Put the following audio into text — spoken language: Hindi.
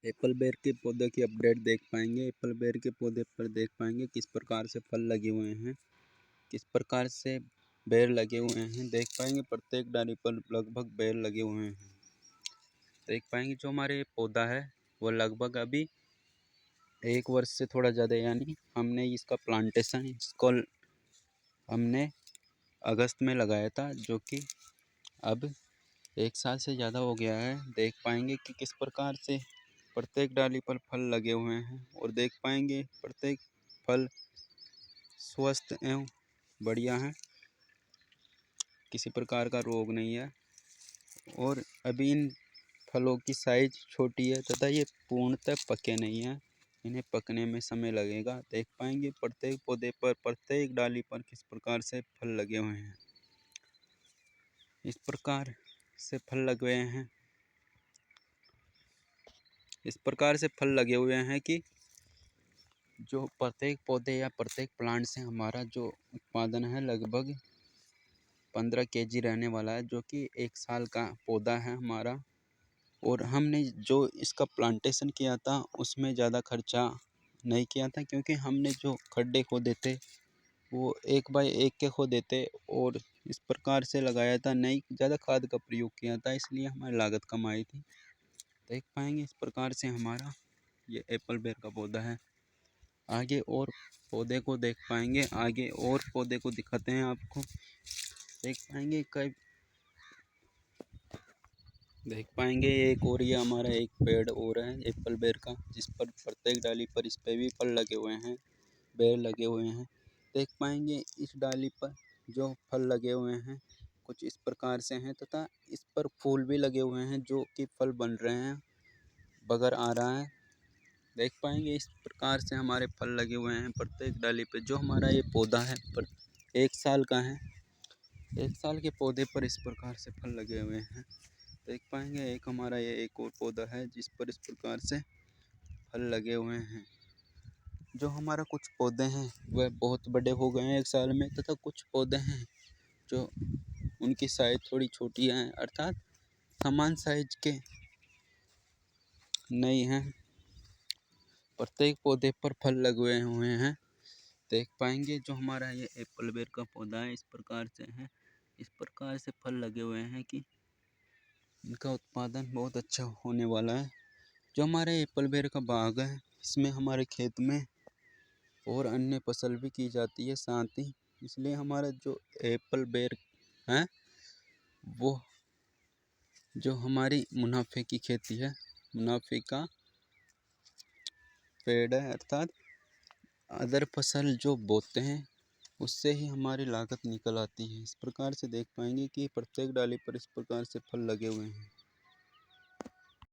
एप्पल बेर के पौधे की अपडेट देख पाएंगे। एप्पल बेर के पौधे पर देख पाएंगे किस प्रकार से फल लगे हुए हैं, किस प्रकार से बेर लगे हुए हैं। देख पाएंगे प्रत्येक डाली पर लगभग बेर लगे हुए हैं। देख पाएंगे जो हमारे पौधा है वो लगभग अभी 1 वर्ष से थोड़ा ज़्यादा, यानी हमने इसका प्लांटेशन इसको हमने अगस्त में लगाया था, जो कि अब 1 साल से ज़्यादा हो गया है। देख पाएंगे कि किस प्रकार से प्रत्येक डाली पर फल लगे हुए हैं और देख पाएंगे प्रत्येक फल स्वस्थ एवं बढ़िया हैं, किसी प्रकार का रोग नहीं है। और अभी इन फलों की साइज छोटी है तथा ये पूर्णतः पके नहीं हैं, इन्हें पकने में समय लगेगा। देख पाएंगे प्रत्येक पौधे पर प्रत्येक डाली पर किस प्रकार से फल लगे हुए हैं। इस प्रकार से फल लगे हैं, इस प्रकार से फल लगे हुए हैं कि जो प्रत्येक पौधे या प्रत्येक प्लांट से हमारा जो उत्पादन है लगभग 15 kg रहने वाला है, जो कि 1 साल का पौधा है हमारा। और हमने जो इसका प्लांटेशन किया था उसमें ज़्यादा खर्चा नहीं किया था, क्योंकि हमने जो खड्डे खोदे थे वो 1 बाय 1 के खोदे थे और इस प्रकार से लगाया था, नहीं ज़्यादा खाद का प्रयोग किया था, इसलिए हमारी लागत कम आई थी। देख पाएंगे इस प्रकार से हमारा ये एप्पल बेर का पौधा है। आगे और पौधे को देख पाएंगे, आगे और पौधे को दिखाते हैं आपको। देख पाएंगे कई देख पाएंगे एक और ये हमारा एक पेड़ और है एप्पल बेर का, जिस पर प्रत्येक डाली पर इस पे भी फल लगे हुए हैं, बेर लगे हुए हैं। देख पाएंगे इस डाली पर जो फल लगे हुए हैं कुछ इस प्रकार से हैं, तथा इस पर फूल भी लगे हुए हैं जो कि फल बन रहे हैं, बगर आ रहा है। देख पाएंगे इस प्रकार से हमारे फल लगे हुए हैं प्रत्येक डाली पे। जो हमारा ये पौधा है पर 1 साल का है, 1 साल के पौधे पर इस प्रकार से फल लगे हुए हैं। देख पाएंगे एक हमारा ये एक और पौधा है जिस पर इस प्रकार से फल लगे हुए हैं। जो हमारा कुछ पौधे हैं वह बहुत बड़े हो गए हैं 1 साल में, तथा कुछ पौधे हैं जो उनकी साइज थोड़ी छोटी है, अर्थात समान साइज के नहीं हैं। प्रत्येक पौधे पर फल लगे हुए हैं। देख पाएंगे जो हमारा ये एप्पल बेर का पौधा है इस प्रकार से है, इस प्रकार से फल लगे हुए हैं कि इनका उत्पादन बहुत अच्छा होने वाला है। जो हमारे एप्पल बेर का बाग है इसमें हमारे खेत में और अन्य फसल भी की जाती है साथ ही, इसलिए हमारा जो एप्पल बेर है वो जो हमारी मुनाफे की खेती है, मुनाफे का पेड़ है, अर्थात अदर फसल जो बोते हैं उससे ही हमारी लागत निकल आती है। इस प्रकार से देख पाएंगे कि प्रत्येक डाली पर इस प्रकार से फल लगे हुए हैं।